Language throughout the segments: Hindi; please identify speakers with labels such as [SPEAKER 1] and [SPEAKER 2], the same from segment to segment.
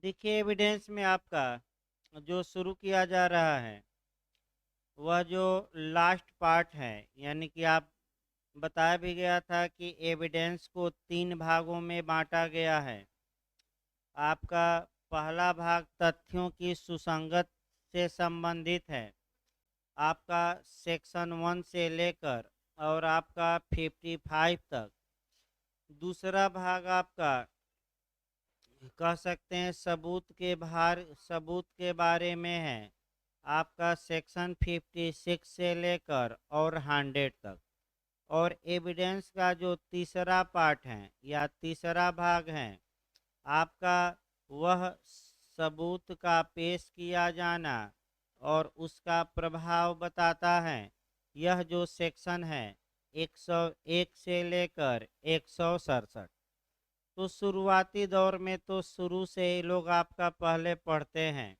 [SPEAKER 1] देखिए, एविडेंस में आपका जो शुरू किया जा रहा है वह जो लास्ट पार्ट है, यानी कि आप बताया भी गया था कि एविडेंस को 3 भागों में बांटा गया है। आपका पहला भाग तथ्यों की सुसंगत से संबंधित है, आपका सेक्शन 1 से लेकर और आपका 55 तक। दूसरा भाग आपका कह सकते हैं सबूत के बारे में है, आपका सेक्शन 56 से लेकर और 100 तक। और एविडेंस का जो तीसरा पार्ट है या तीसरा भाग है आपका, वह सबूत का पेश किया जाना और उसका प्रभाव बताता है। यह जो सेक्शन है 101 से लेकर 167। तो शुरुआती दौर में तो शुरू से ही लोग आपका पहले पढ़ते हैं,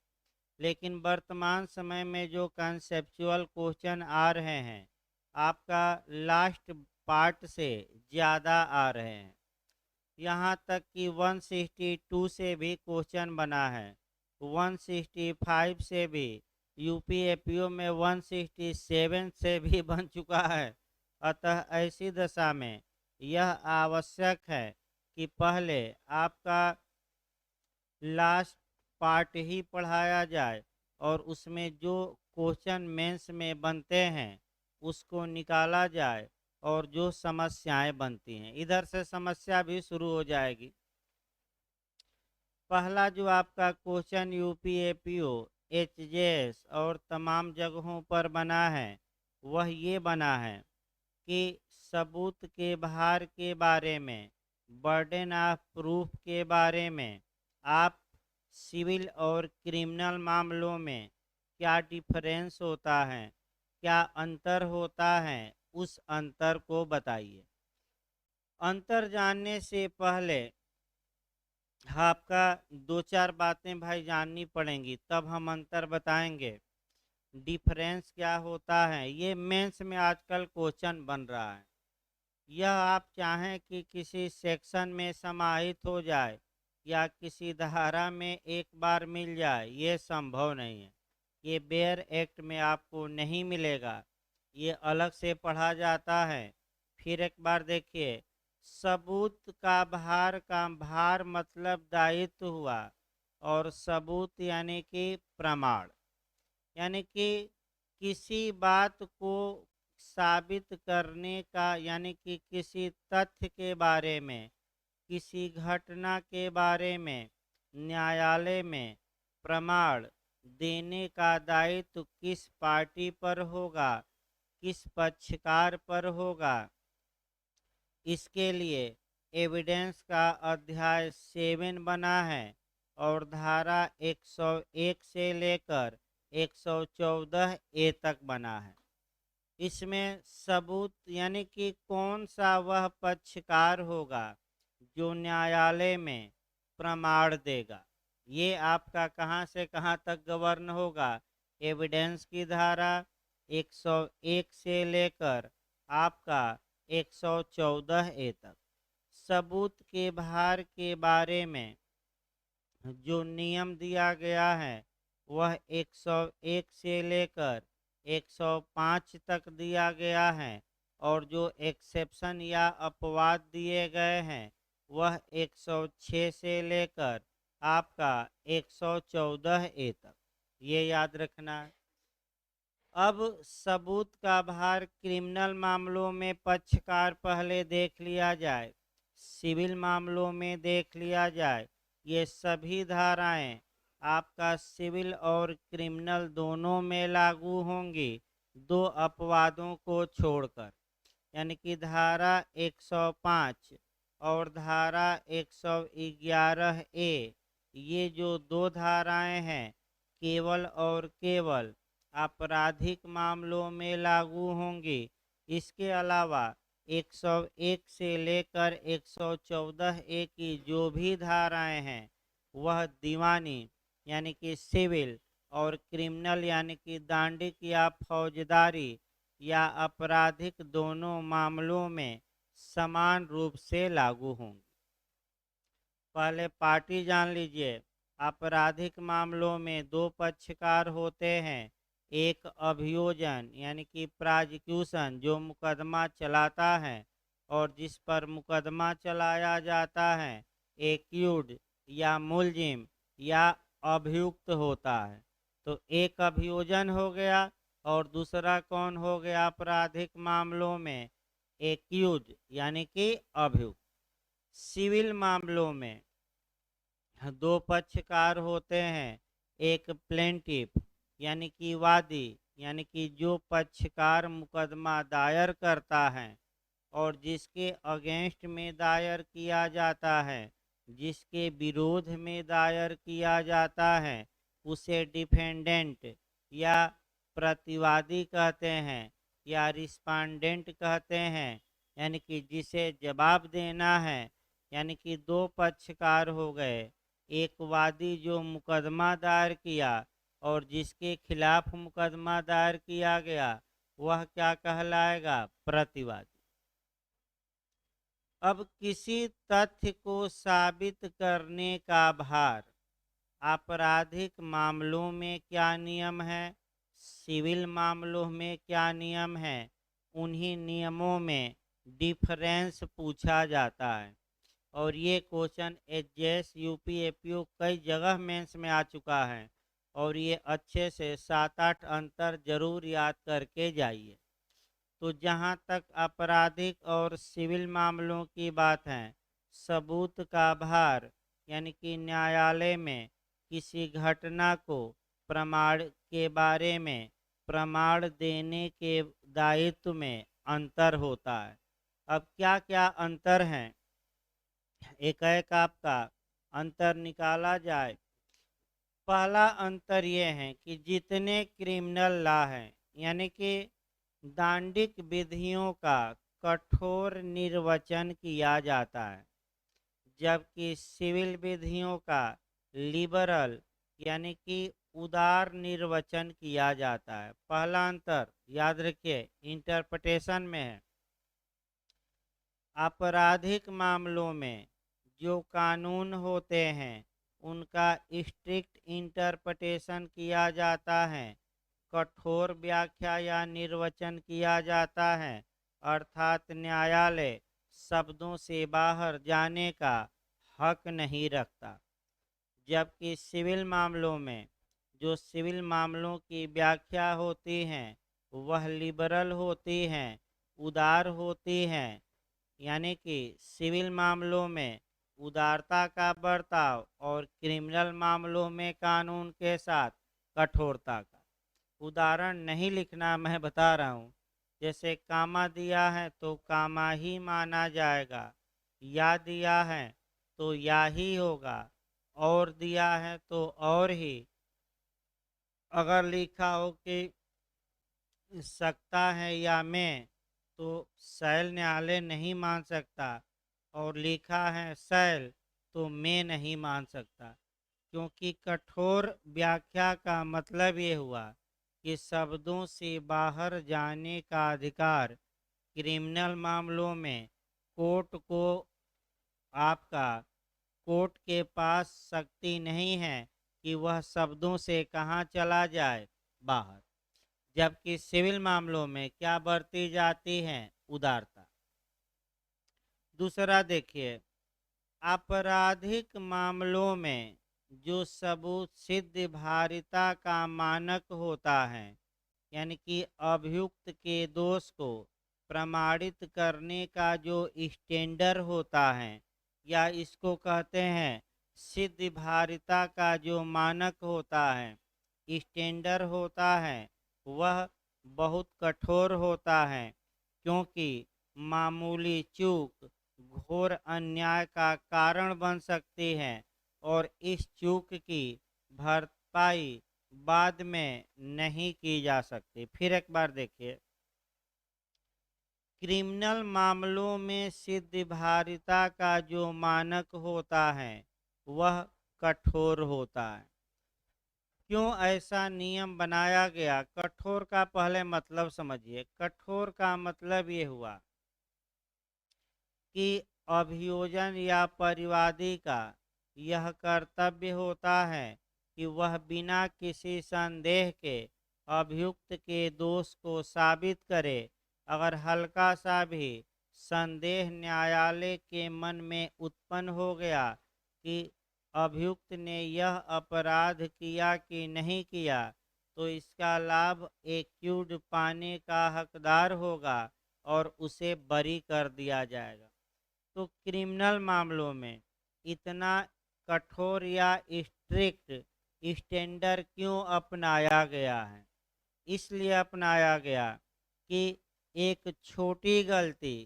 [SPEAKER 1] लेकिन वर्तमान समय में जो कंसेप्चुअल क्वेश्चन आ रहे हैं आपका लास्ट पार्ट से ज़्यादा आ रहे हैं। यहाँ तक कि 162 से भी क्वेश्चन बना है, 165 से भी, यूपीएपीओ में 167 से भी बन चुका है। अतः ऐसी दशा में यह आवश्यक है कि पहले आपका लास्ट पार्ट ही पढ़ाया जाए और उसमें जो क्वेश्चन मेंस में बनते हैं उसको निकाला जाए और जो समस्याएं बनती हैं इधर से समस्या भी शुरू हो जाएगी। पहला जो आपका क्वेश्चन यूपीएपीओ, एचजेएस और तमाम जगहों पर बना है वह ये बना है कि सबूत के भार के बारे में, बर्डन ऑफ प्रूफ के बारे में, आप सिविल और क्रिमिनल मामलों में क्या डिफरेंस होता है, क्या अंतर होता है, उस अंतर को बताइए। अंतर जानने से पहले आपका दो चार बातें भाई जाननी पड़ेंगी, तब हम अंतर बताएंगे। डिफरेंस क्या होता है, ये मेंस में आजकल क्वेश्चन बन रहा है। यह आप चाहें कि किसी सेक्शन में समाहित हो जाए या किसी धारा में एक बार मिल जाए, ये संभव नहीं है। ये बेयर एक्ट में आपको नहीं मिलेगा, ये अलग से पढ़ा जाता है। फिर एक बार देखिए, सबूत का भार मतलब दायित्व हुआ, और सबूत यानी कि प्रमाण, यानी कि किसी बात को साबित करने का, यानी कि किसी तथ्य के बारे में, किसी घटना के बारे में न्यायालय में प्रमाण देने का दायित्व किस पार्टी पर होगा, किस पक्षकार पर होगा। इसके लिए एविडेंस का अध्याय 7 बना है और धारा 101 से लेकर 114 ए तक बना है। इसमें सबूत यानी कि कौन सा वह पक्षकार होगा जो न्यायालय में प्रमाण देगा, ये आपका कहाँ से कहाँ तक गवर्न होगा। एविडेंस की धारा 101 से लेकर आपका 114 ए तक। सबूत के भार के बारे में जो नियम दिया गया है वह 101 से लेकर 105 तक दिया गया है, और जो एक्सेप्शन या अपवाद दिए गए हैं वह 106 से लेकर आपका 114 ए तक, ये याद रखना है। अब सबूत का भार क्रिमिनल मामलों में पक्षकार पहले देख लिया जाए, सिविल मामलों में देख लिया जाए। ये सभी धाराएं आपका सिविल और क्रिमिनल दोनों में लागू होंगी, दो अपवादों को छोड़कर, यानी कि धारा 105 और धारा 111 ए। ये जो दो धाराएं हैं केवल और केवल आपराधिक मामलों में लागू होंगी। इसके अलावा 101 से लेकर 114 ए की जो भी धाराएं हैं वह दीवानी यानी कि सिविल और क्रिमिनल यानी कि दांडिक या फौजदारी या आपराधिक दोनों मामलों में समान रूप से लागू होंगी। पहले पार्टी जान लीजिए, आपराधिक मामलों में दो पक्षकार होते हैं, एक अभियोजन यानी कि प्रोसिक्यूशन जो मुकदमा चलाता है और जिस पर मुकदमा चलाया जाता है, एक्यूज या मुलजिम या अभियुक्त होता है। तो एक अभियोजन हो गया और दूसरा कौन हो गया आपराधिक मामलों में, एक्यूज यानी कि अभियुक्त। सिविल मामलों में दो पक्षकार होते हैं, एक प्लेंटिफ यानी कि वादी यानी कि जो पक्षकार मुकदमा दायर करता है और जिसके अगेंस्ट में दायर किया जाता है, जिसके विरोध में दायर किया जाता है, उसे डिफेंडेंट या प्रतिवादी कहते हैं या रिस्पांडेंट कहते हैं, यानी कि जिसे जवाब देना है। यानी कि दो पक्षकार हो गए, एक वादी जो मुकदमा दायर किया और जिसके खिलाफ मुकदमा दायर किया गया, वह क्या कहलाएगा, प्रतिवादी। अब किसी तथ्य को साबित करने का भार आपराधिक मामलों में क्या नियम है, सिविल मामलों में क्या नियम है, उन्हीं नियमों में डिफरेंस पूछा जाता है। और ये क्वेश्चन एचजेएस यूपीएपीओ कई जगह मेंस में आ चुका है और ये अच्छे से 7-8 अंतर जरूर याद करके जाइए। तो जहाँ तक आपराधिक और सिविल मामलों की बात है, सबूत का भार यानी कि न्यायालय में किसी घटना को प्रमाण के बारे में प्रमाण देने के दायित्व में अंतर होता है। अब क्या क्या अंतर हैं, एक एक आपका अंतर निकाला जाए। पहला अंतर ये है कि जितने क्रिमिनल लॉ हैं यानी कि दांडिक विधियों का कठोर निर्वचन किया जाता है, जबकि सिविल विधियों का लिबरल यानी कि उदार निर्वचन किया जाता है। पहला अंतर याद रखिए इंटरप्रिटेशन में है। आपराधिक मामलों में जो कानून होते हैं उनका स्ट्रिक्ट इंटरप्रिटेशन किया जाता है, कठोर व्याख्या या निर्वचन किया जाता है, अर्थात न्यायालय शब्दों से बाहर जाने का हक नहीं रखता। जबकि सिविल मामलों में जो सिविल मामलों की व्याख्या होती हैं वह लिबरल होती हैं, उदार होती हैं। यानी कि सिविल मामलों में उदारता का बर्ताव और क्रिमिनल मामलों में कानून के साथ कठोरता का। उदाहरण नहीं लिखना, मैं बता रहा हूँ। जैसे कामा दिया है तो कामा ही माना जाएगा, या दिया है तो या ही होगा, और दिया है तो और ही। अगर लिखा हो कि सकता है या मैं, तो शैल न्यायालय नहीं मान सकता, और लिखा है शैल तो मैं नहीं मान सकता। क्योंकि कठोर व्याख्या का मतलब ये हुआ कि शब्दों से बाहर जाने का अधिकार क्रिमिनल मामलों में कोर्ट को आपका कोर्ट के पास शक्ति नहीं है कि वह शब्दों से कहाँ चला जाए, बाहर। जबकि सिविल मामलों में क्या बरती जाती है, उदारता। दूसरा देखिए, आपराधिक मामलों में जो सबूत सिद्ध भारिता का मानक होता है, यानी कि अभियुक्त के दोष को प्रमाणित करने का जो स्टैंडर्ड होता है, या इसको कहते हैं सिद्ध भारिता का जो मानक होता है, स्टैंडर्ड होता है, वह बहुत कठोर होता है। क्योंकि मामूली चूक घोर अन्याय का कारण बन सकती है और इस चूक की भरपाई बाद में नहीं की जा सकती। फिर एक बार देखिए, क्रिमिनल मामलों में सिद्ध भारिता का जो मानक होता है वह कठोर होता है। क्यों ऐसा नियम बनाया गया? कठोर का पहले मतलब समझिए। कठोर का मतलब ये हुआ कि अभियोजन या परिवादी का यह कर्तव्य होता है कि वह बिना किसी संदेह के अभियुक्त के दोष को साबित करे। अगर हल्का सा भी संदेह न्यायालय के मन में उत्पन्न हो गया कि अभियुक्त ने यह अपराध किया कि नहीं किया, तो इसका लाभ एक्यूज पाने का हकदार होगा और उसे बरी कर दिया जाएगा। तो क्रिमिनल मामलों में इतना कठोर या स्ट्रिक्ट स्टैंडर्ड क्यों अपनाया गया है? इसलिए अपनाया गया कि एक छोटी गलती,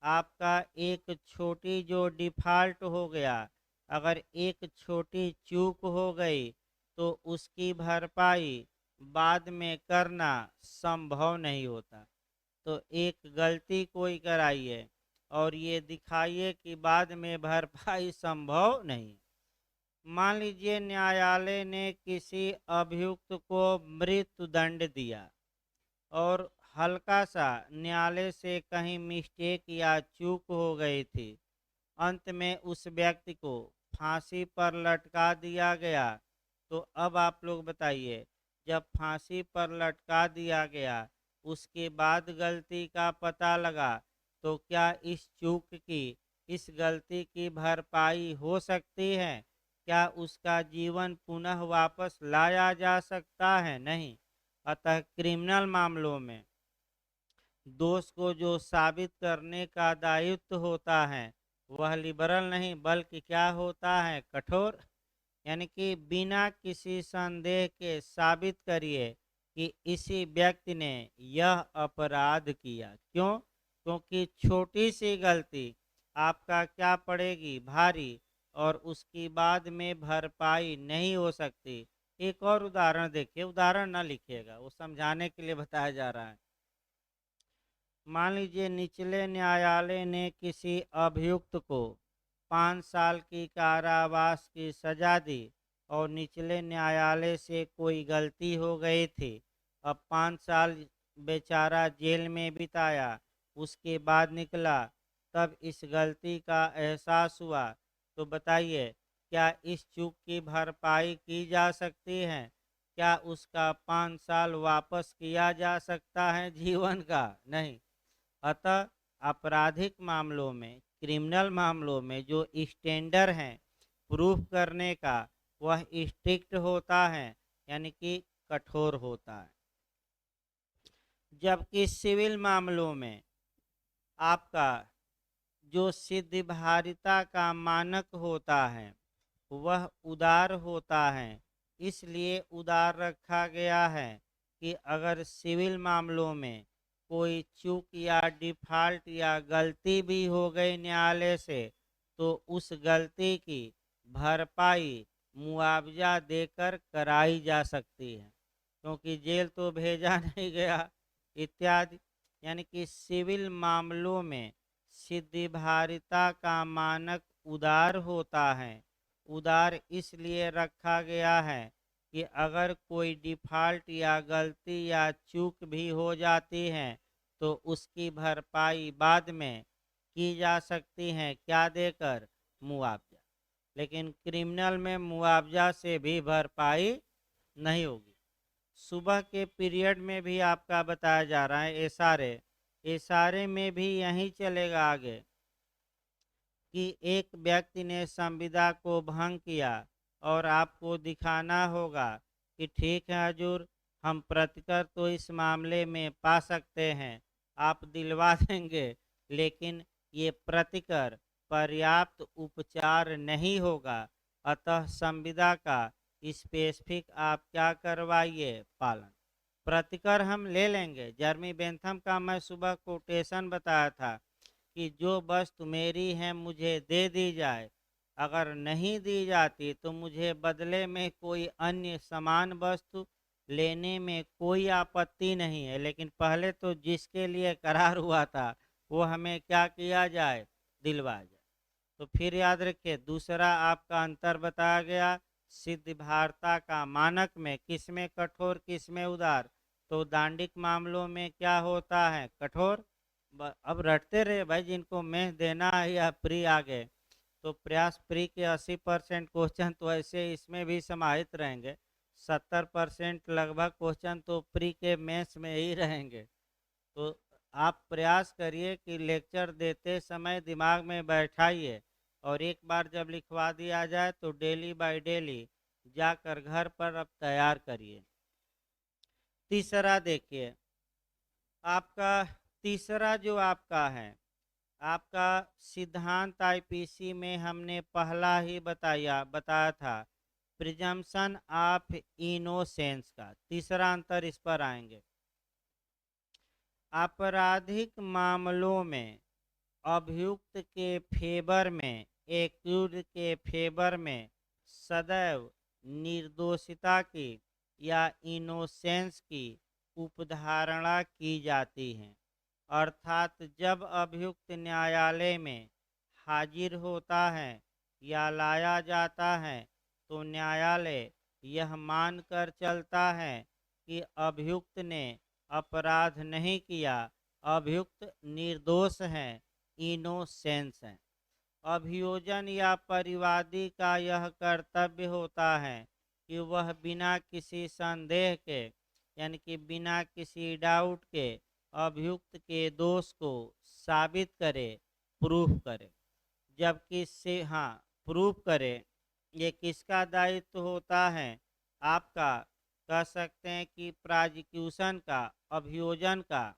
[SPEAKER 1] आपका एक छोटी जो डिफ़ॉल्ट हो गया, अगर एक छोटी चूक हो गई तो उसकी भरपाई बाद में करना संभव नहीं होता। तो एक गलती कोई कराइए और ये दिखाइए कि बाद में भरपाई संभव नहीं। मान लीजिए न्यायालय ने किसी अभियुक्त को मृत्युदंड दिया और हल्का सा न्यायालय से कहीं मिस्टेक या चूक हो गई थी, अंत में उस व्यक्ति को फांसी पर लटका दिया गया। तो अब आप लोग बताइए, जब फांसी पर लटका दिया गया उसके बाद गलती का पता लगा, तो क्या इस चूक की, इस गलती की भरपाई हो सकती है? क्या उसका जीवन पुनः वापस लाया जा सकता है? नहीं। अतः क्रिमिनल मामलों में दोष को जो साबित करने का दायित्व होता है वह लिबरल नहीं बल्कि क्या होता है? कठोर। यानी कि बिना किसी संदेह के साबित करिए कि इसी व्यक्ति ने यह अपराध किया। क्यों? क्योंकि छोटी सी गलती आपका क्या पड़ेगी? भारी, और उसकी बाद में भरपाई नहीं हो सकती। एक और उदाहरण देखिए, उदाहरण ना लिखिएगा, वो समझाने के लिए बताया जा रहा है। मान लीजिए निचले न्यायालय ने किसी अभियुक्त को 5 साल की कारावास की सजा दी और निचले न्यायालय से कोई गलती हो गई थी। अब 5 साल बेचारा जेल में बिताया, उसके बाद निकला, तब इस गलती का एहसास हुआ। तो बताइए, क्या इस चूक की भरपाई की जा सकती है? क्या उसका 5 साल वापस किया जा सकता है जीवन का? नहीं। अतः आपराधिक मामलों में, क्रिमिनल मामलों में जो स्टैंडर्ड है प्रूफ करने का, वह स्ट्रिक्ट होता है, यानी कि कठोर होता है। जबकि सिविल मामलों में आपका जो सिद्धिभारिता का मानक होता है वह उदार होता है। इसलिए उदार रखा गया है कि अगर सिविल मामलों में कोई चूक या डिफ़ॉल्ट या गलती भी हो गई न्यायालय से, तो उस गलती की भरपाई मुआवजा देकर कराई जा सकती है, क्योंकि जेल तो भेजा नहीं गया इत्यादि। यानी कि सिविल मामलों में सिद्धिभारिता का मानक उदार होता है। उदार इसलिए रखा गया है कि अगर कोई डिफ़ॉल्ट या गलती या चूक भी हो जाती है तो उसकी भरपाई बाद में की जा सकती है, क्या देकर? मुआवजा। लेकिन क्रिमिनल में मुआवजा से भी भरपाई नहीं होगी। सुबह के पीरियड में भी आपका बताया जा रहा है इशारे, इशारे में भी यही चलेगा आगे कि एक व्यक्ति ने संविदा को भंग किया और आपको दिखाना होगा कि ठीक है हजूर, हम प्रतिकर तो इस मामले में पा सकते हैं, आप दिलवा देंगे, लेकिन ये प्रतिकर पर्याप्त उपचार नहीं होगा। अतः संविदा का स्पेसिफिक आप क्या करवाइए? पालन। प्रतिकर हम ले लेंगे। जर्मी बेंथम का मैं सुबह कोटेशन बताया था कि जो वस्तु मेरी है मुझे दे दी जाए, अगर नहीं दी जाती तो मुझे बदले में कोई अन्य समान वस्तु लेने में कोई आपत्ति नहीं है, लेकिन पहले तो जिसके लिए करार हुआ था वो हमें क्या किया जाए? दिलवा जाए। तो फिर याद रखिए, दूसरा आपका अंतर बताया गया सिद्धिभारता का मानक में, किसमें कठोर किसमें उदार। तो दांडिक मामलों में क्या होता है? कठोर। अब रटते रहे भाई, जिनको मैं देना है या प्री आ गए। तो प्रयास प्री के 80% क्वेश्चन तो ऐसे इसमें भी समाहित रहेंगे, 70% लगभग क्वेश्चन तो प्री के मेंस में ही रहेंगे। तो आप प्रयास करिए कि लेक्चर देते समय दिमाग में बैठाइए, और एक बार जब लिखवा दिया जाए तो डेली बाय डेली जाकर घर पर अब तैयार करिए। तीसरा देखिए, आपका तीसरा जो आपका है, आपका सिद्धांत आईपीसी में हमने पहला ही बताया था, प्रिजम्पशन ऑफ इनोसेंस का। तीसरा अंतर इस पर आएंगे। आपराधिक मामलों में अभियुक्त के फेवर में, एक्यूज के फेवर में सदैव निर्दोषिता की या इनोसेंस की उपधारणा की जाती है। अर्थात जब अभियुक्त न्यायालय में हाजिर होता है या लाया जाता है तो न्यायालय यह मानकर चलता है कि अभियुक्त ने अपराध नहीं किया, अभियुक्त निर्दोष है, इनोसेंस है। अभियोजन या परिवादी का यह कर्तव्य होता है कि वह बिना किसी संदेह के, यानी कि बिना किसी डाउट के अभियुक्त के दोष को साबित करे, प्रूफ करे। जबकि से हाँ, प्रूफ करे। ये किसका दायित्व होता है? आपका, कह सकते हैं कि प्रोसिक्यूशन का, अभियोजन का।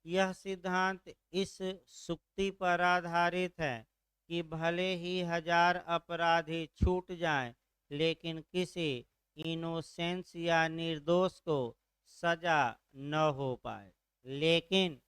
[SPEAKER 1] यह सिद्धांत इस सुक्ति पर आधारित है कि भले ही 1000 अपराधी छूट जाएं, लेकिन किसी इनोसेंस या निर्दोष को सजा न हो पाए। लेकिन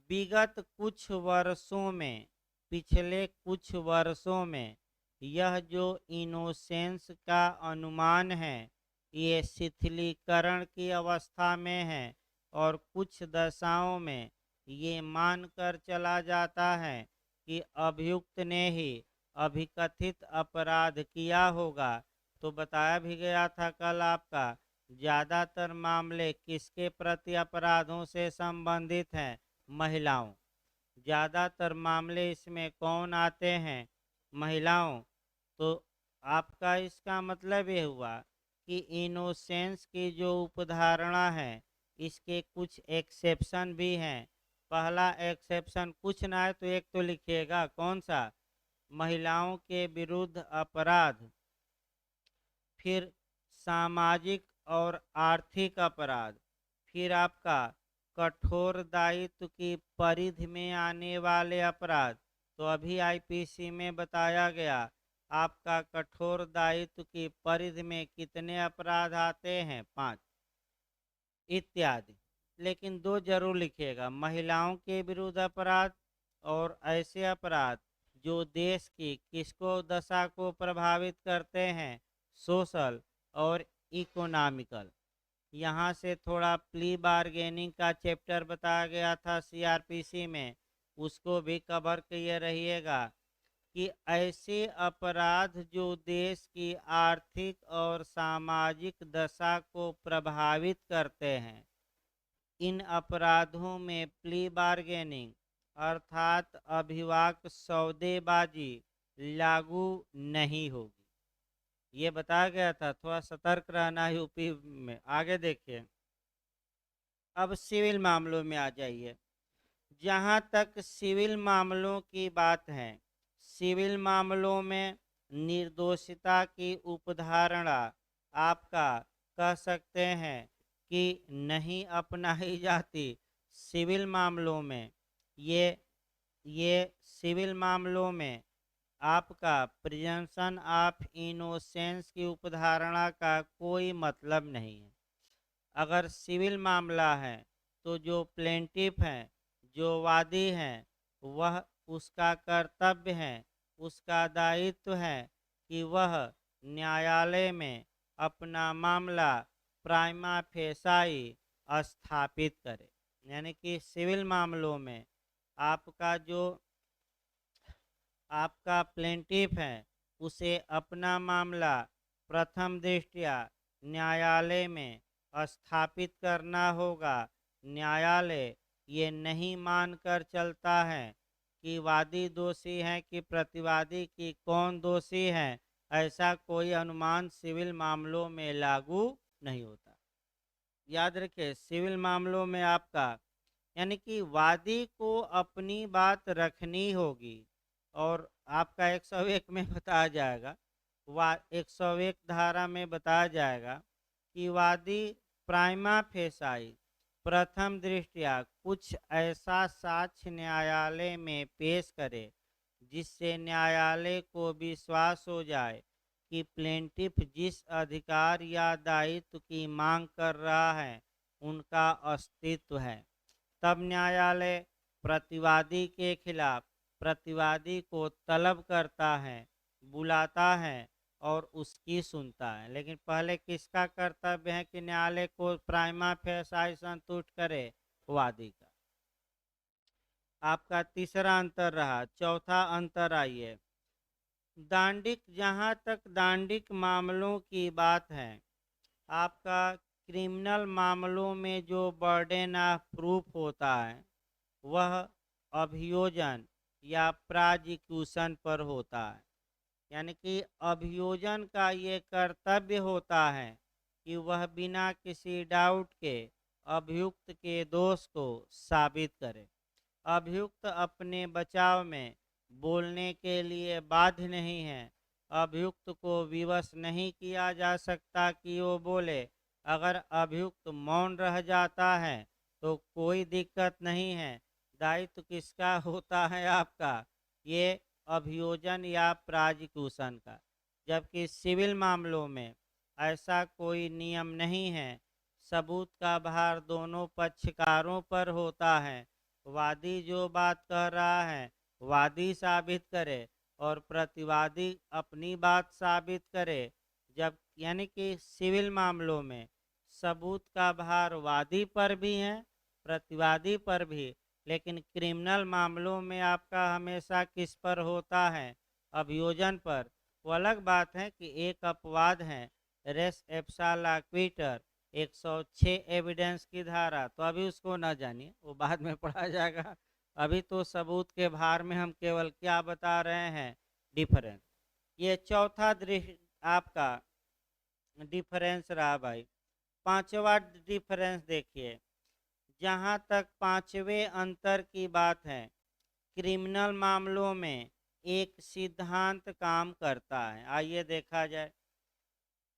[SPEAKER 1] विगत कुछ वर्षों में, पिछले कुछ वर्षों में यह जो इनोसेंस का अनुमान है, ये शिथिलीकरण की अवस्था में है, और कुछ दशाओं में ये मानकर चला जाता है कि अभियुक्त ने ही अभिकथित अपराध किया होगा। तो बताया भी गया था कल आपका, ज़्यादातर मामले किसके प्रति अपराधों से संबंधित हैं? महिलाओं। ज़्यादातर मामले इसमें कौन आते हैं? महिलाओं। तो आपका इसका मतलब ये हुआ कि इनोसेंस की जो उपधारणा है, इसके कुछ एक्सेप्शन भी हैं। पहला एक्सेप्शन कुछ ना है तो एक तो लिखिएगा, कौन सा? महिलाओं के विरुद्ध अपराध, फिर सामाजिक और आर्थिक अपराध, फिर आपका कठोर दायित्व की परिधि में आने वाले अपराध। तो अभी आईपीसी में बताया गया आपका कठोर दायित्व की परिधि में कितने अपराध आते हैं? 5 इत्यादि। लेकिन 2 जरूर लिखिएगा, महिलाओं के विरुद्ध अपराध और ऐसे अपराध जो देश की किसको, दशा को प्रभावित करते हैं, सोशल और इकोनॉमिकल। यहाँ से थोड़ा प्ली बार्गेनिंग का चैप्टर बताया गया था सीआरपीसी में, उसको भी कवर किए रहिएगा कि ऐसे अपराध जो देश की आर्थिक और सामाजिक दशा को प्रभावित करते हैं, इन अपराधों में प्ली बार्गेनिंग अर्थात अभिवाक सौदेबाजी लागू नहीं होगी। ये बताया गया था, थोड़ा सतर्क रहना यूपी में। आगे देखिए, अब सिविल मामलों में आ जाइए। जहाँ तक सिविल मामलों की बात है, सिविल मामलों में निर्दोषिता की उपधारणा आपका, कह सकते हैं कि नहीं अपनाई जाती। सिविल मामलों में ये सिविल मामलों में आपका प्रिजम्पशन ऑफ इनोसेंस की उपधारणा का कोई मतलब नहीं है। अगर सिविल मामला है तो जो प्लेंटिफ हैं, जो वादी हैं, वह, उसका कर्तव्य है, उसका दायित्व है कि वह न्यायालय में अपना मामला प्राइमा फेसाई स्थापित करे। यानी कि सिविल मामलों में आपका प्लेंटिफ है, उसे अपना मामला प्रथम दृष्टया न्यायालय में स्थापित करना होगा। न्यायालय ये नहीं मानकर चलता है कि वादी दोषी है कि प्रतिवादी कि कौन दोषी है, ऐसा कोई अनुमान सिविल मामलों में लागू नहीं होता। याद रखिए, सिविल मामलों में आपका यानी कि वादी को अपनी बात रखनी होगी, और आपका 101 में बताया जाएगा, 101 धारा में बताया जाएगा कि वादी प्राइमा फेसाई प्रथम दृष्टया कुछ ऐसा साक्ष्य न्यायालय में पेश करे जिससे न्यायालय को विश्वास हो जाए कि प्लेंटिफ जिस अधिकार या दायित्व की मांग कर रहा है उनका अस्तित्व है। तब न्यायालय प्रतिवादी के खिलाफ प्रतिवादी को तलब करता है, बुलाता है और उसकी सुनता है। लेकिन पहले किसका कर्तव्य है कि न्यायालय को प्राइमा फेसाई संतुष्ट करे? वादी का। आपका तीसरा अंतर रहा। चौथा अंतर आइए, दांडिक, जहाँ तक दांडिक मामलों की बात है, आपका क्रिमिनल मामलों में जो बर्डन ऑफ प्रूफ होता है वह अभियोजन या प्रोसिक्यूशन पर होता है। यानी कि अभियोजन का ये कर्तव्य होता है कि वह बिना किसी डाउट के अभियुक्त के दोष को साबित करे। अभियुक्त अपने बचाव में बोलने के लिए बाध्य नहीं है। अभियुक्त को विवश नहीं किया जा सकता कि वो बोले। अगर अभियुक्त मौन रह जाता है तो कोई दिक्कत नहीं है। दायित्व किसका होता है? आपका, ये अभियोजन या प्रोसिक्यूशन का। जबकि सिविल मामलों में ऐसा कोई नियम नहीं है। सबूत का भार दोनों पक्षकारों पर होता है। वादी जो बात कह रहा है वादी साबित करे और प्रतिवादी अपनी बात साबित करे। जब यानी कि सिविल मामलों में सबूत का भार वादी पर भी है, प्रतिवादी पर भी। लेकिन क्रिमिनल मामलों में आपका हमेशा किस पर होता है? अभियोजन पर। वो अलग बात है कि एक अपवाद है, रेस एप्साला क्विटर 106 एविडेंस की धारा, तो अभी उसको ना जानिए, वो बाद में पढ़ा जाएगा। अभी तो सबूत के भार में हम केवल क्या बता रहे हैं? डिफरेंस। ये चौथा दृश्य आपका डिफरेंस रहा भाई। पांचवा डिफरेंस देखिए, जहां तक पांचवें अंतर की बात है, क्रिमिनल मामलों में एक सिद्धांत काम करता है। आइए देखा जाए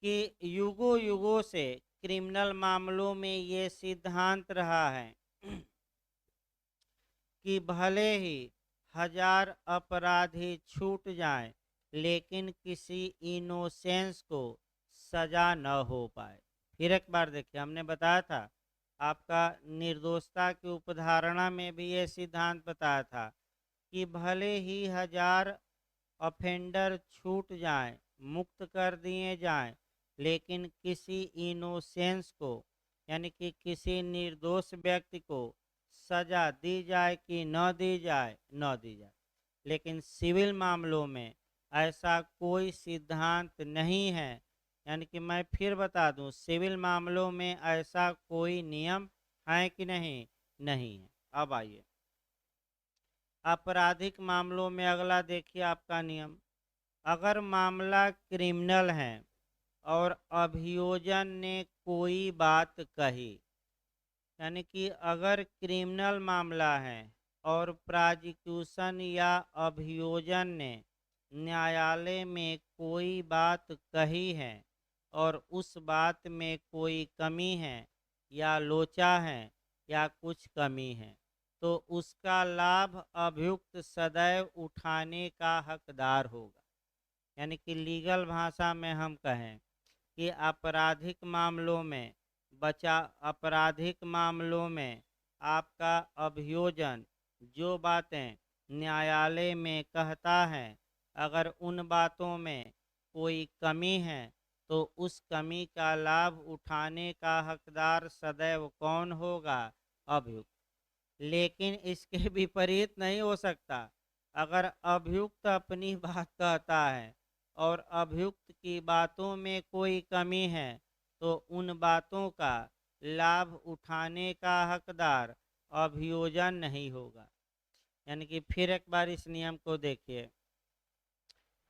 [SPEAKER 1] कि युगों युगों से क्रिमिनल मामलों में ये सिद्धांत रहा है कि भले ही हजार अपराधी छूट जाएं, लेकिन किसी इनोसेंस को सजा न हो पाए। फिर एक बार देखिए, हमने बताया था आपका निर्दोषता की उपधारणा में भी ये सिद्धांत बताया था कि भले ही हजार ऑफेंडर छूट जाएं, मुक्त कर दिए जाएं, लेकिन किसी इनोसेंस को यानी कि किसी निर्दोष व्यक्ति को सजा दी जाए कि न दी जाए, न दी जाए। लेकिन सिविल मामलों में ऐसा कोई सिद्धांत नहीं है। यानी कि मैं फिर बता दूं, सिविल मामलों में ऐसा कोई नियम है कि नहीं? नहीं है। अब आइए आपराधिक मामलों में अगला देखिए आपका नियम। अगर मामला क्रिमिनल है और अभियोजन ने कोई बात कही, यानी कि अगर क्रिमिनल मामला है और प्रोसिक्यूशन या अभियोजन ने न्यायालय में कोई बात कही है और उस बात में कोई कमी है या लोचा है या कुछ कमी है, तो उसका लाभ अभियुक्त सदैव उठाने का हकदार होगा। यानी कि लीगल भाषा में हम कहें कि आपराधिक मामलों में आपका अभियोजन जो बातें न्यायालय में कहता है, अगर उन बातों में कोई कमी है तो उस कमी का लाभ उठाने का हकदार सदैव कौन होगा? अभियुक्त। लेकिन इसके विपरीत नहीं हो सकता। अगर अभियुक्त अपनी बात कहता है और अभियुक्त की बातों में कोई कमी है तो उन बातों का लाभ उठाने का हकदार अभियोजन नहीं होगा। यानी कि फिर एक बार इस नियम को देखिए,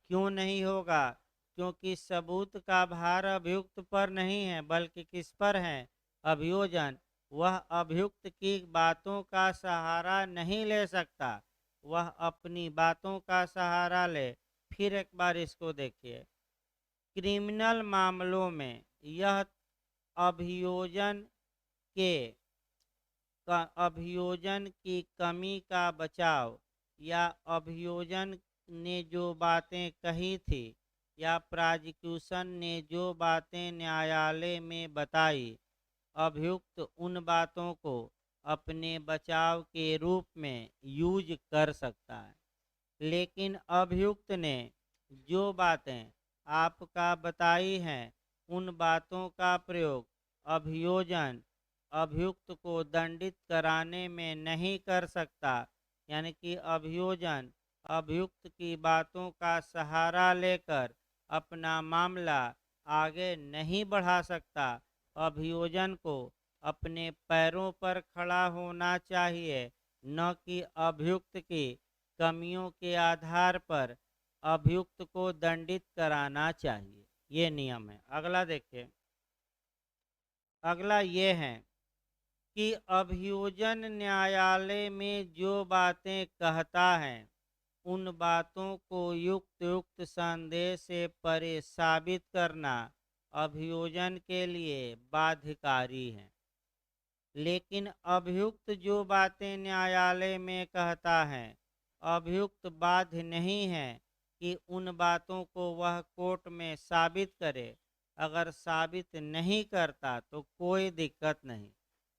[SPEAKER 1] क्यों नहीं होगा? क्योंकि सबूत का भार अभियुक्त पर नहीं है बल्कि किस पर है? अभियोजन। वह अभियुक्त की बातों का सहारा नहीं ले सकता, वह अपनी बातों का सहारा ले। फिर एक बार इसको देखिए, क्रिमिनल मामलों में यह अभियोजन के अभियोजन की कमी का बचाव, या अभियोजन ने जो बातें कही थी या प्रोसिक्यूशन ने जो बातें न्यायालय में बताई, अभियुक्त उन बातों को अपने बचाव के रूप में यूज कर सकता है। लेकिन अभियुक्त ने जो बातें आपका बताई हैं, उन बातों का प्रयोग अभियोजन अभियुक्त को दंडित कराने में नहीं कर सकता। यानी कि अभियोजन अभियुक्त की बातों का सहारा लेकर अपना मामला आगे नहीं बढ़ा सकता। अभियोजन को अपने पैरों पर खड़ा होना चाहिए, न कि अभियुक्त की कमियों के आधार पर अभियुक्त को दंडित कराना चाहिए। ये नियम है। अगला देखिए, अगला ये है कि अभियोजन न्यायालय में जो बातें कहता है, उन बातों को युक्त युक्त संदेह से परे साबित करना अभियोजन के लिए बाध्यकारी है। लेकिन अभियुक्त जो बातें न्यायालय में कहता है, अभियुक्त बाध्य नहीं है कि उन बातों को वह कोर्ट में साबित करे। अगर साबित नहीं करता तो कोई दिक्कत नहीं,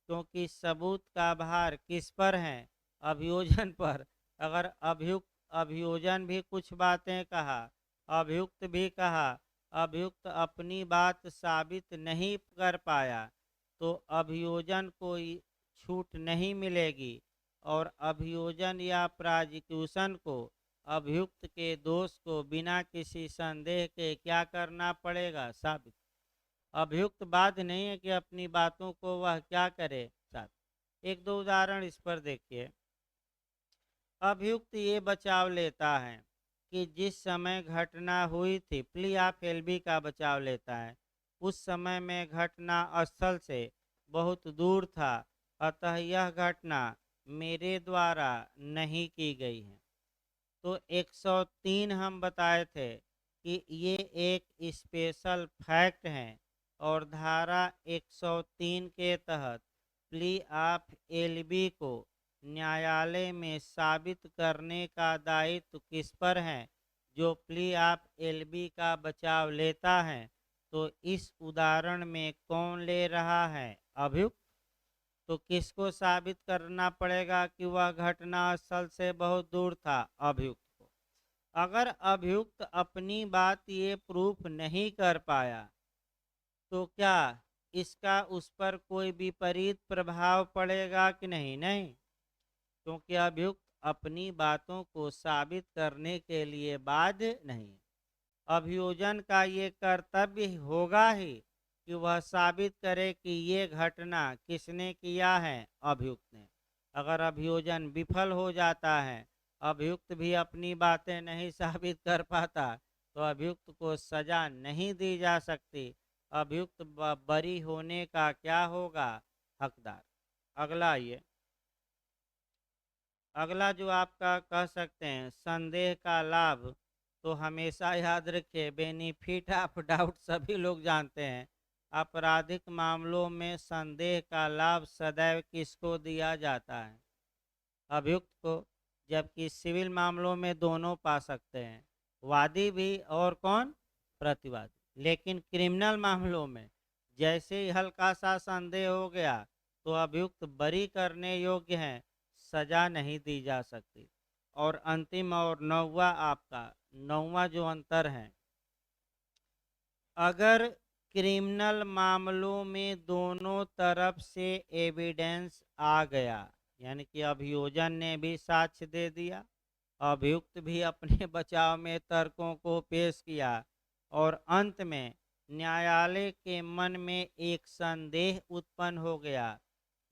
[SPEAKER 1] क्योंकि सबूत का भार किस पर है? अभियोजन पर। अगर अभियुक्त अभियोजन भी कुछ बातें कहा, अभियुक्त भी कहा, अभियुक्त अपनी बात साबित नहीं कर पाया, तो अभियोजन को छूट नहीं मिलेगी और अभियोजन या प्रोसिक्यूशन को अभियुक्त के दोष को बिना किसी संदेह के क्या करना पड़ेगा? साबित। अभियुक्त बाध्य नहीं है कि अपनी बातों को वह क्या करे? साबित। एक दो उदाहरण इस पर देखिए। अभियुक्त ये बचाव लेता है कि जिस समय घटना हुई थी, प्ली ऑफ एलबी का बचाव लेता है, उस समय में घटना स्थल से बहुत दूर था, अतः यह घटना मेरे द्वारा नहीं की गई है। तो 103 हम बताए थे कि ये एक स्पेशल फैक्ट है और धारा 103 के तहत प्ली ऑफ एलबी को न्यायालय में साबित करने का दायित्व किस पर है? जो प्ली ऑफ एलबी का बचाव लेता है। तो इस उदाहरण में कौन ले रहा है? अभियुक्त। तो किसको साबित करना पड़ेगा कि वह घटना स्थल से बहुत दूर था? अभियुक्त को। अगर अभियुक्त अपनी बात ये प्रूफ नहीं कर पाया, तो क्या इसका उस पर कोई विपरीत प्रभाव पड़ेगा कि नहीं? नहीं, क्योंकि अभियुक्त अपनी बातों को साबित करने के लिए बाध्य नहीं। अभियोजन का ये कर्तव्य होगा ही कि वह साबित करे कि ये घटना किसने किया है? अभियुक्त ने। अगर अभियोजन विफल हो जाता है, अभियुक्त भी अपनी बातें नहीं साबित कर पाता, तो अभियुक्त को सजा नहीं दी जा सकती। अभियुक्त बरी होने का क्या होगा? हकदार। अगला ये, अगला जो आपका कह सकते हैं संदेह का लाभ, तो हमेशा याद रखिए, बेनिफिट ऑफ डाउट सभी लोग जानते हैं। आपराधिक मामलों में संदेह का लाभ सदैव किसको दिया जाता है? अभियुक्त को। जबकि सिविल मामलों में दोनों पा सकते हैं, वादी भी और कौन? प्रतिवादी। लेकिन क्रिमिनल मामलों में जैसे ही हल्का सा संदेह हो गया, तो अभियुक्त बरी करने योग्य हैं, सजा नहीं दी जा सकती। और अंतिम और नौवा, आपका नौवा जो अंतर है, अगर क्रिमिनल मामलों में दोनों तरफ से एविडेंस आ गया, यानी कि अभियोजन ने भी साक्ष्य दे दिया, अभियुक्त भी अपने बचाव में तर्कों को पेश किया, और अंत में न्यायालय के मन में एक संदेह उत्पन्न हो गया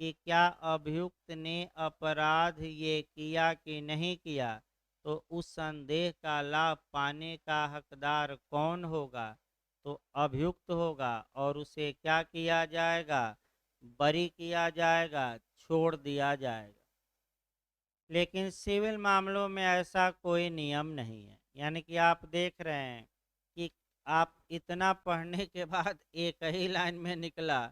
[SPEAKER 1] कि क्या अभियुक्त ने अपराध ये किया कि नहीं किया, तो उस संदेह का लाभ पाने का हकदार कौन होगा? तो अभियुक्त होगा और उसे क्या किया जाएगा? बरी किया जाएगा, छोड़ दिया जाएगा। लेकिन सिविल मामलों में ऐसा कोई नियम नहीं है। यानी कि आप देख रहे हैं कि आप इतना पढ़ने के बाद एक ही लाइन में निकला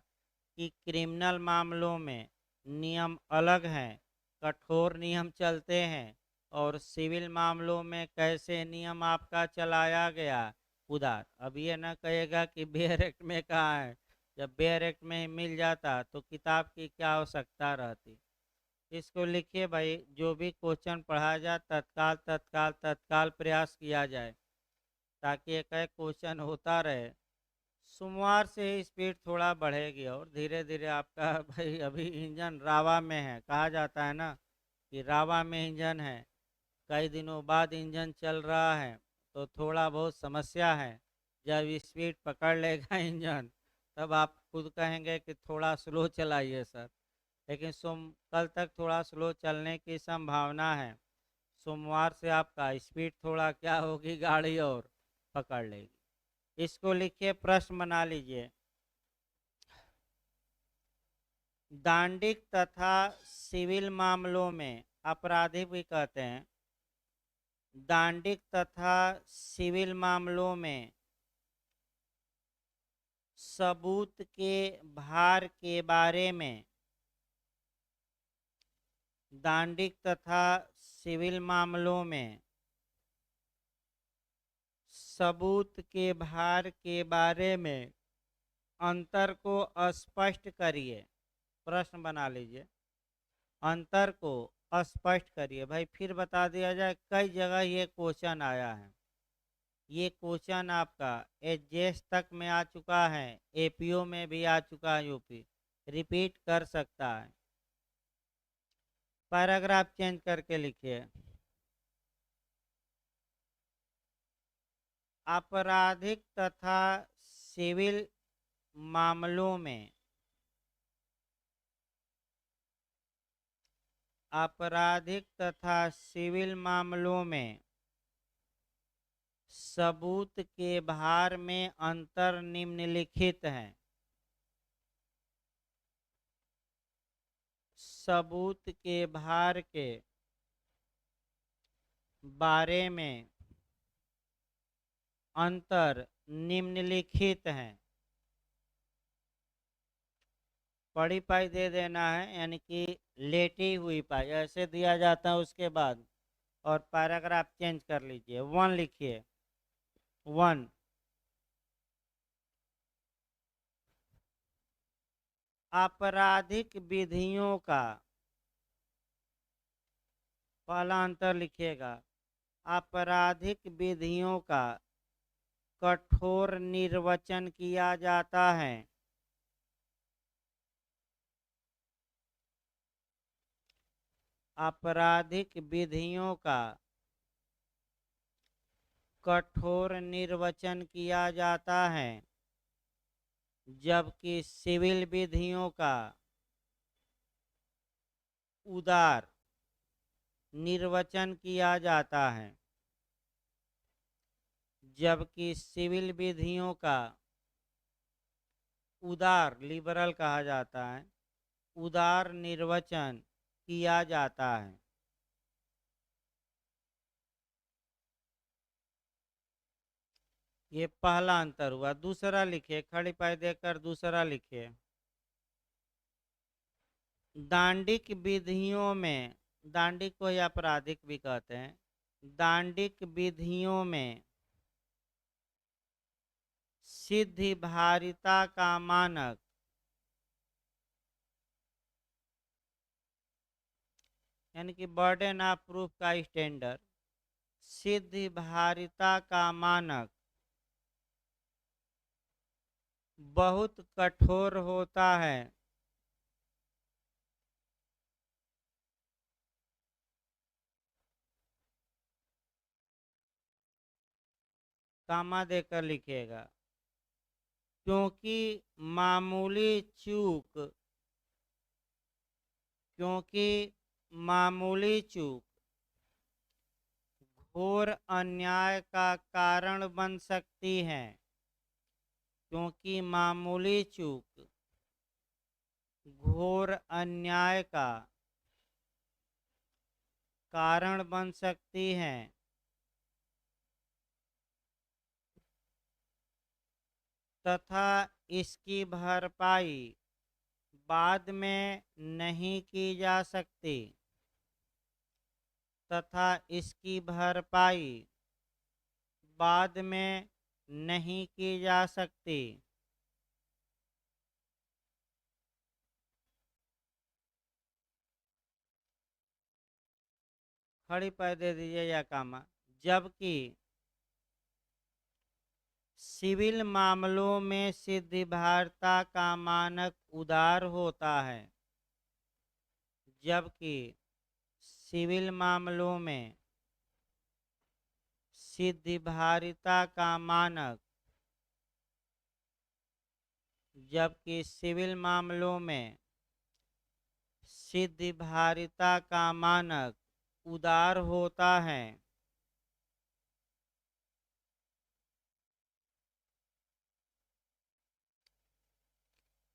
[SPEAKER 1] कि क्रिमिनल मामलों में नियम अलग हैं, कठोर नियम चलते हैं, और सिविल मामलों में कैसे नियम आपका चलाया गया, उदार। अब ये ना कहेगा कि बेयर एक्ट में कहाँ है, जब बेयर एक्ट में ही मिल जाता तो किताब की क्या आवश्यकता रहती। इसको लिखिए भाई, जो भी क्वेश्चन पढ़ाया जाए तत्काल तत्काल तत्काल प्रयास किया जाए, ताकि एक एक क्वेश्चन होता रहे। सोमवार से ही स्पीड थोड़ा बढ़ेगी और धीरे धीरे आपका भाई अभी इंजन रावा में है, कहा जाता है ना कि रावा में इंजन है, कई दिनों बाद इंजन चल रहा है, तो थोड़ा बहुत समस्या है। जब स्पीड पकड़ लेगा इंजन, तब आप खुद कहेंगे कि थोड़ा स्लो चलाइए सर। लेकिन कल तक थोड़ा स्लो चलने की संभावना है। सोमवार से आपका स्पीड थोड़ा क्या होगी, गाड़ी और पकड़ लेगी। इसको लिखिए, प्रश्न बना लीजिए। दांडिक तथा सिविल मामलों में, आपराधिक भी कहते हैं, दांडिक तथा सिविल मामलों में सबूत के भार के बारे में, दांडिक तथा सिविल मामलों में सबूत के भार के बारे में अंतर को स्पष्ट करिए। प्रश्न बना लीजिए, अंतर को स्पष्ट करिए। भाई फिर बता दिया जाए, कई जगह ये क्वेश्चन आया है। ये क्वेश्चन आपका एचजीएस तक में आ चुका है, एपीओ में भी आ चुका है, यूपी रिपीट कर सकता है। पैराग्राफ चेंज करके लिखिए। आपराधिक तथा सिविल मामलों में, आपराधिक तथा सिविल मामलों में सबूत के भार में अंतर निम्नलिखित है। सबूत के भार के बारे में अंतर निम्नलिखित है। पड़ी पाई दे देना है, यानी कि लेटी हुई पाई ऐसे दिया जाता है उसके बाद, और पैराग्राफ चेंज कर लीजिए। वन लिखिए, वन। आपराधिक विधियों का, पहला अंतर लिखिएगा, आपराधिक विधियों का कठोर निर्वचन किया जाता है। आपराधिक विधियों का कठोर निर्वचन किया जाता है, जबकि सिविल विधियों का उदार निर्वचन किया जाता है। जबकि सिविल विधियों का उदार, लिबरल कहा जाता है, उदार निर्वचन किया जाता है। ये पहला अंतर हुआ। दूसरा लिखिए, खड़ी पाई देकर दूसरा लिखिए। दांडिक विधियों में, दांडिक को ही आपराधिक भी कहते हैं, दांडिक विधियों में सिद्धि भारिता का मानक, यानी कि बर्डन ऑफ प्रूफ का स्टैंडर्ड, सिद्धि भारिता का मानक बहुत कठोर होता है। कामा देकर लिखिएगा, क्योंकि मामूली चूक क्योंकि मामूली चूक घोर अन्याय का कारण बन सकती है। क्योंकि मामूली चूक घोर अन्याय का कारण बन सकती है तथा इसकी भरपाई बाद में नहीं की जा सकती तथा इसकी भरपाई बाद में नहीं की जा सकती। खड़ी पैर दे दीजिए या कामा। जबकि सिविल मामलों में सिद्धिभारता का मानक उदार होता है। जबकि सिविल मामलों में सिद्धिभारिता का मानक जबकि सिविल मामलों में सिद्धिभारिता का मानक उदार होता है।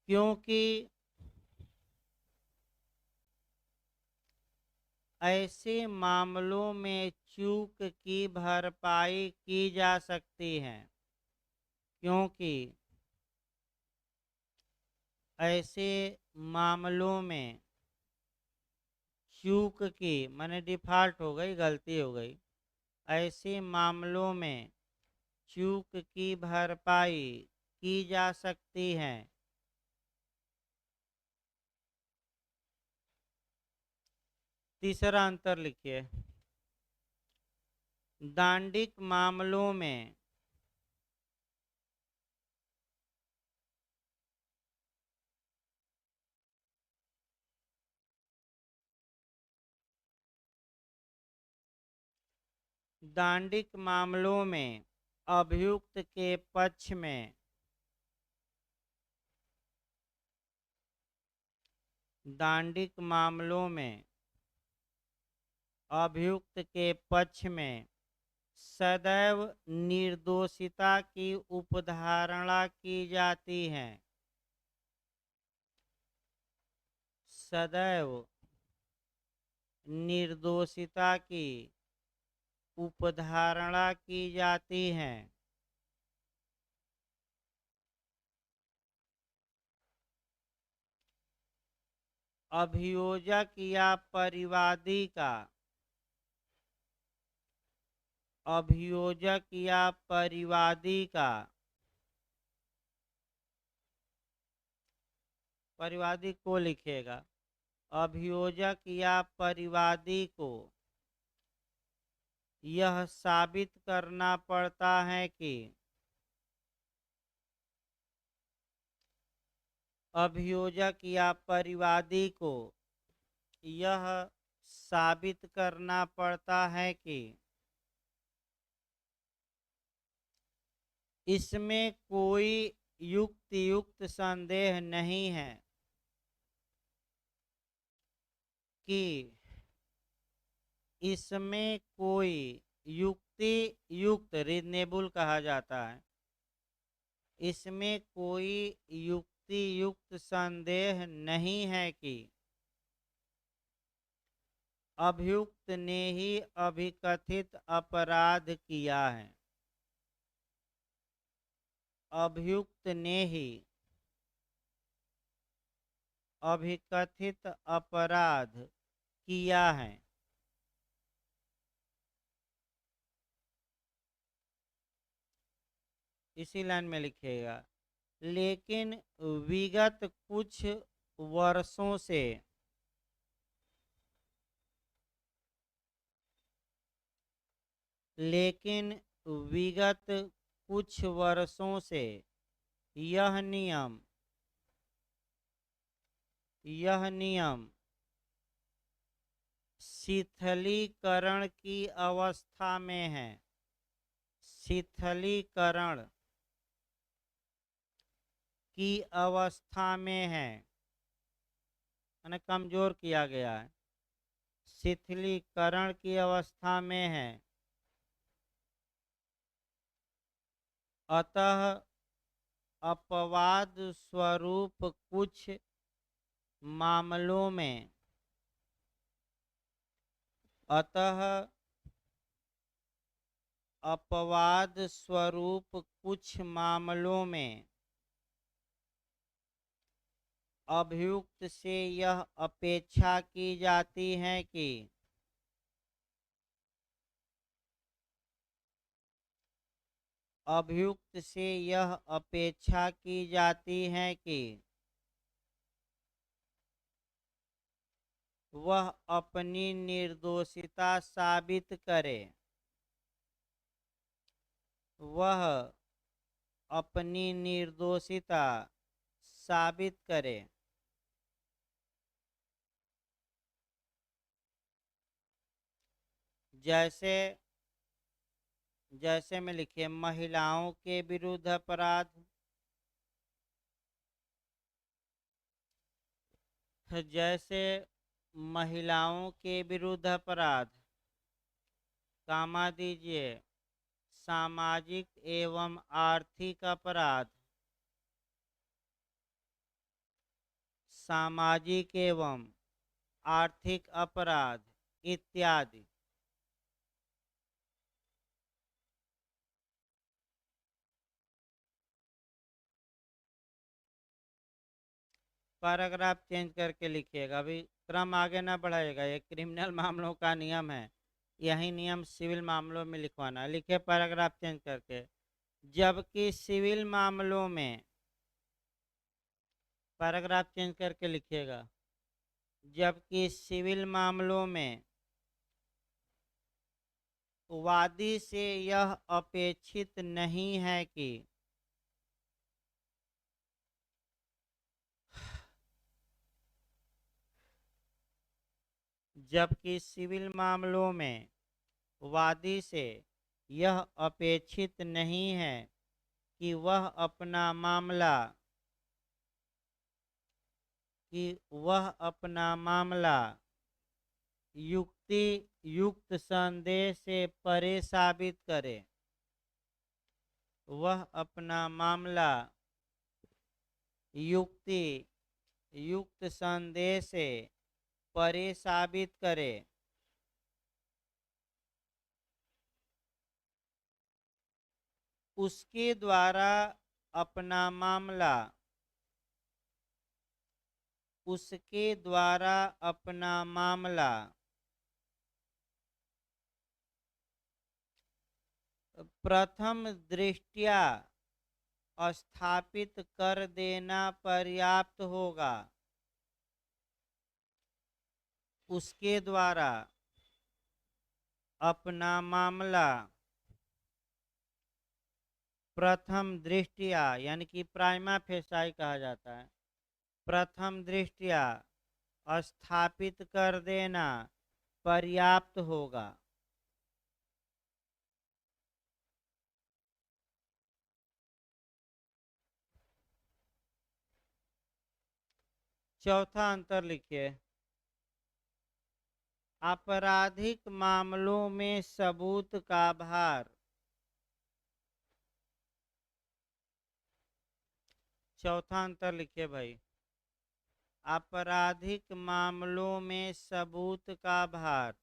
[SPEAKER 1] क्योंकि ऐसे मामलों में चूक की भरपाई की जा सकती है। क्योंकि ऐसे मामलों में चूक की माने डिफ़ॉल्ट हो गई, गलती हो गई, ऐसे मामलों में चूक की भरपाई की जा सकती है। तीसरा अंतर लिखिए। दांडिक मामलों में दांडिक मामलों में अभियुक्त के पक्ष में दांडिक मामलों में अभियुक्त के पक्ष में सदैव निर्दोषिता की उपधारणा की जाती है। सदैव निर्दोषिता की उपधारणा की जाती है। अभियोजक या परिवादी का अभियोजक या परिवादी का परिवादी को लिखेगा। अभियोजक या परिवादी को यह साबित करना पड़ता है कि अभियोजक या परिवादी को यह साबित करना पड़ता है कि इसमें कोई युक्त संदेह नहीं है कि इसमें कोई युक्त रीजनेबल कहा जाता है। इसमें कोई युक्त संदेह नहीं है कि अभियुक्त ने ही अभिकथित अपराध किया है। अभियुक्त ने ही अभिकथित अपराध किया है। इसी लाइन में लिखिएगा। लेकिन विगत कुछ वर्षों से लेकिन विगत कुछ वर्षों से यह नियम शिथिलीकरण की अवस्था में है। शिथिलीकरण की अवस्था में है। यानी कमजोर किया गया है, शिथिलीकरण की अवस्था में है। अतः अपवाद स्वरूप कुछ मामलों में अतः अपवाद स्वरूप कुछ मामलों में अभियुक्त से यह अपेक्षा की जाती है कि अभियुक्त से यह अपेक्षा की जाती है कि वह अपनी निर्दोषिता साबित करे। वह अपनी निर्दोषिता साबित करे। जैसे जैसे में लिखिए महिलाओं के विरुद्ध अपराध, जैसे महिलाओं के विरुद्ध अपराध, कामा दीजिए सामाजिक एवं आर्थिक अपराध, सामाजिक एवं आर्थिक अपराध इत्यादि। पैराग्राफ चेंज करके लिखिएगा, अभी क्रम आगे ना बढ़ाएगा, ये क्रिमिनल मामलों का नियम है, यही नियम सिविल मामलों में लिखवाना है। लिखिए पैराग्राफ चेंज करके, जबकि सिविल मामलों में, पैराग्राफ चेंज करके लिखिएगा, जबकि सिविल मामलों में वादी से यह अपेक्षित नहीं है कि जबकि सिविल मामलों में वादी से यह अपेक्षित नहीं है कि वह अपना मामला युक्ति युक्त संदेह से परे साबित करे। वह अपना मामला युक्ति युक्त संदेह से परे साबित करे। उसके द्वारा अपना मामला उसके द्वारा अपना मामला प्रथम दृष्टया स्थापित कर देना पर्याप्त होगा। उसके द्वारा अपना मामला प्रथम दृष्टया यानी कि प्राइमा फेसाई कहा जाता है, प्रथम दृष्टया स्थापित कर देना पर्याप्त होगा। चौथा अंतर लिखिए, आपराधिक मामलों में सबूत का भार। चौथा अंतर लिखिए भाई, आपराधिक मामलों में सबूत का भार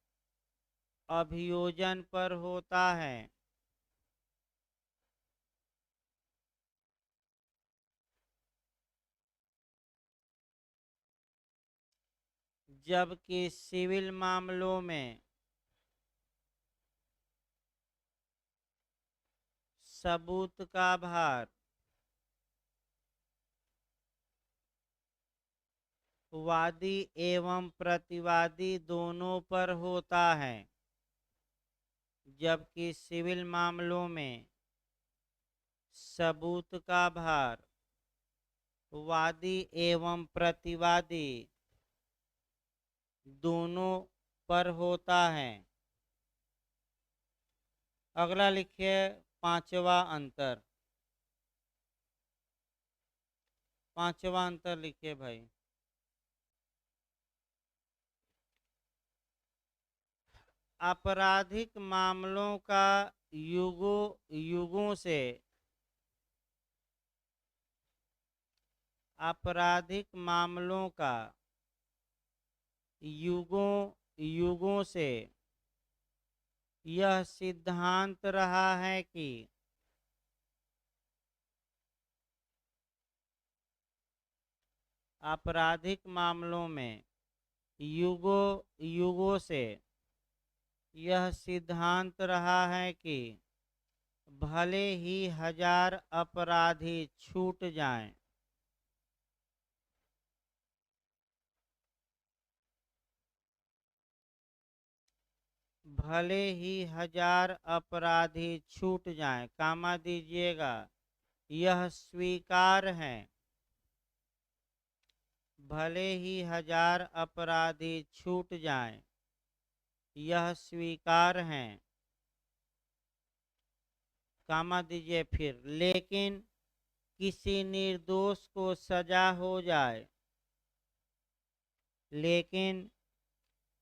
[SPEAKER 1] अभियोजन पर होता है, जबकि सिविल मामलों में सबूत का भार वादी एवं प्रतिवादी दोनों पर होता है। जबकि सिविल मामलों में सबूत का भार वादी एवं प्रतिवादी दोनों पर होता है। अगला लिखिए पांचवा अंतर। पांचवा अंतर लिखिए भाई, आपराधिक मामलों का युगों से आपराधिक मामलों का युगों से यह सिद्धांत रहा है कि आपराधिक मामलों में युगों से यह सिद्धांत रहा है कि भले ही 1000 अपराधी छूट जाएं, भले ही 1000 अपराधी छूट जाएं, कामा दीजिएगा, यह स्वीकार है, भले ही 1000 अपराधी छूट जाएं, यह स्वीकार है, कामा दीजिए फिर, लेकिन किसी निर्दोष को सजा हो जाए, लेकिन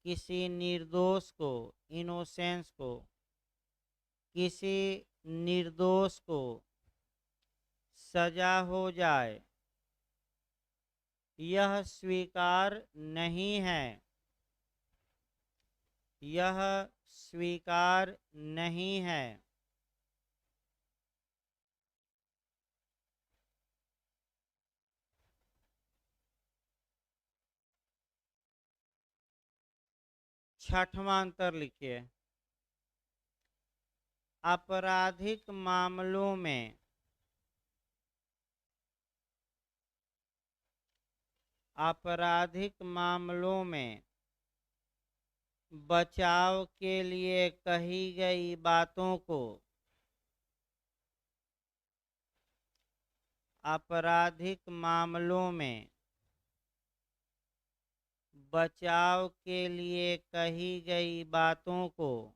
[SPEAKER 1] किसी निर्दोष को, इनोसेंस को, किसी निर्दोष को सजा हो जाए, यह स्वीकार नहीं है, यह स्वीकार नहीं है। छठवां अंतर लिखिए। आपराधिक मामलों में आपराधिक मामलों में बचाव के लिए कही गई बातों को आपराधिक मामलों में बचाव के लिए कही गई बातों को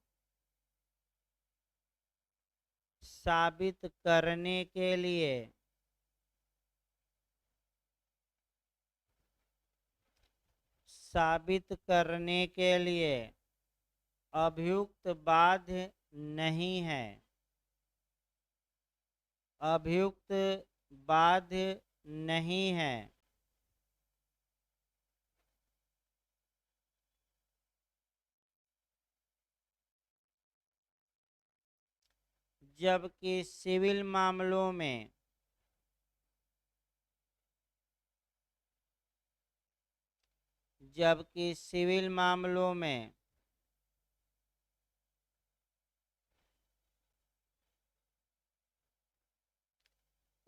[SPEAKER 1] साबित करने के लिए अभियुक्त बाध्य नहीं है, अभियुक्त बाध्य नहीं है। जबकि सिविल मामलों में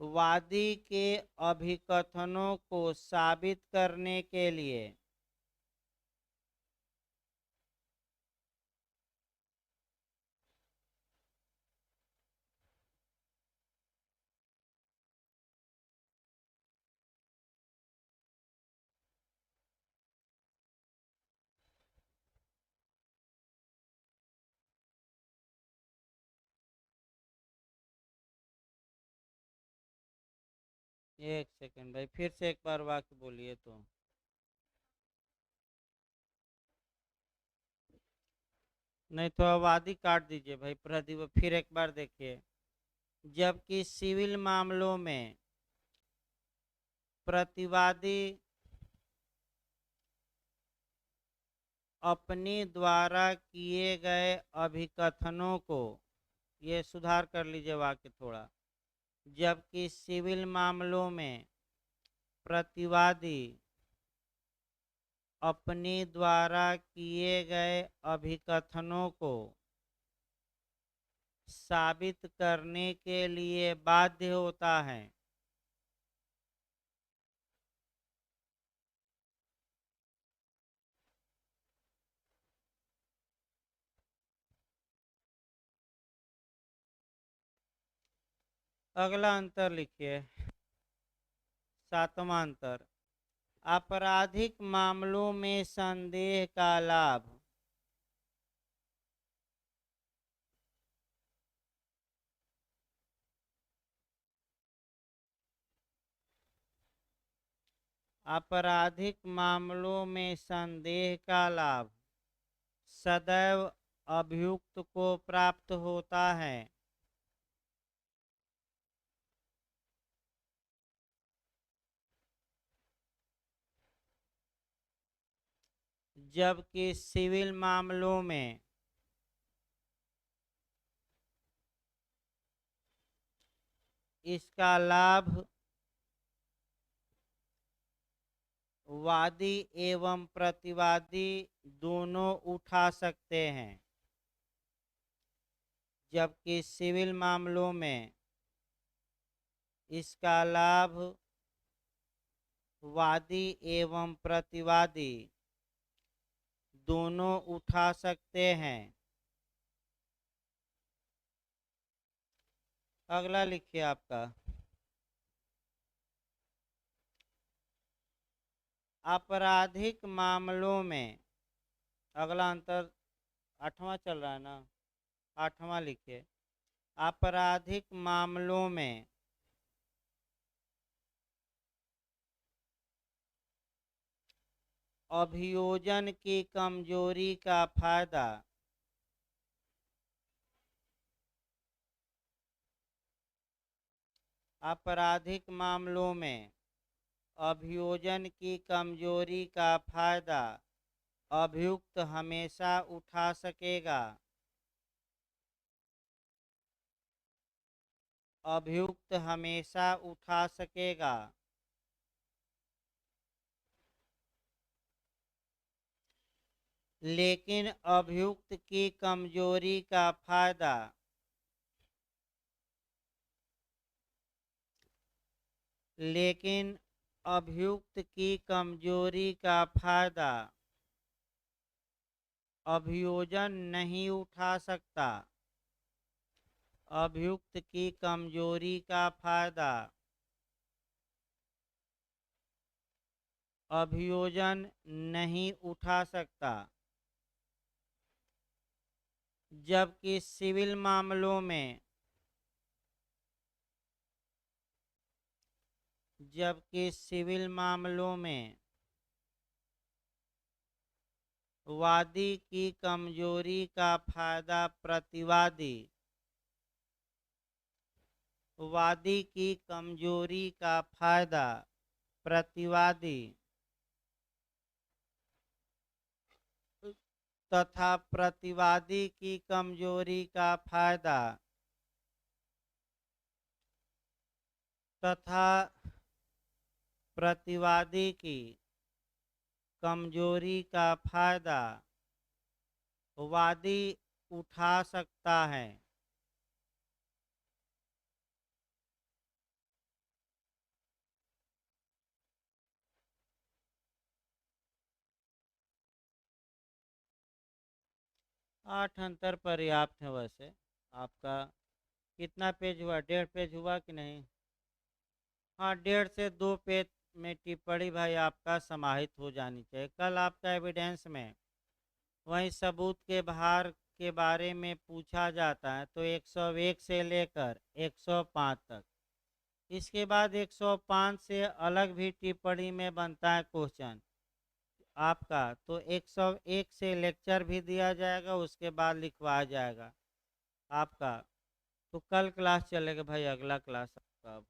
[SPEAKER 1] वादी के अभिकथनों को साबित करने के लिए एक सेकंड भाई, फिर से एक बार वाक्य बोलिए तो। नहीं तो वादी काट दीजिए भाई, प्रदीप फिर एक बार देखिए। जबकि सिविल मामलों में प्रतिवादी अपने द्वारा किए गए अभिकथनों को, ये सुधार कर लीजिए वाक्य थोड़ा। जबकि सिविल मामलों में प्रतिवादी अपने द्वारा किए गए अभिकथनों को साबित करने के लिए बाध्य होता है। अगला अंतर लिखिए, सातवां अंतर। आपराधिक मामलों में संदेह का लाभ आपराधिक मामलों में संदेह का लाभ सदैव अभियुक्त को प्राप्त होता है। जबकि सिविल मामलों में इसका लाभ वादी एवं प्रतिवादी दोनों उठा सकते हैं। जबकि सिविल मामलों में इसका लाभ वादी एवं प्रतिवादी दोनों उठा सकते हैं। अगला लिखिए आपका, आपराधिक मामलों में, अगला अंतर 8वां चल रहा है ना, 8वां लिखिए। आपराधिक मामलों में अभियोजन की कमजोरी का फायदा आपराधिक मामलों में अभियोजन की कमजोरी का फायदा अभियुक्त हमेशा उठा सकेगा। अभियुक्त हमेशा उठा सकेगा। लेकिन अभियुक्त की कमजोरी का फायदा लेकिन अभियुक्त की कमजोरी का फायदा अभियोजन नहीं उठा सकता। अभियुक्त की कमजोरी का फायदा अभियोजन नहीं उठा सकता। जबकि सिविल मामलों में वादी की कमजोरी का फायदा प्रतिवादी वादी की कमजोरी का फायदा प्रतिवादी तथा प्रतिवादी की कमजोरी का फायदा तथा प्रतिवादी की कमजोरी का फायदा वादी उठा सकता है। आठ अंतर पर्याप्त है। वैसे आपका कितना पेज हुआ, 1.5 पेज हुआ कि नहीं? हाँ, 1.5 से 2 पेज में टिप्पणी भाई आपका समाहित हो जानी चाहिए। कल आपका एविडेंस में वही सबूत के भार के बारे में पूछा जाता है, तो 101 से लेकर 105 तक। इसके बाद 105 से अलग भी टिप्पणी में बनता है क्वेश्चन आपका, तो 101 से लेक्चर भी दिया जाएगा, उसके बाद लिखवाया जाएगा आपका। तो कल क्लास चलेगा भाई, अगला क्लास आपका।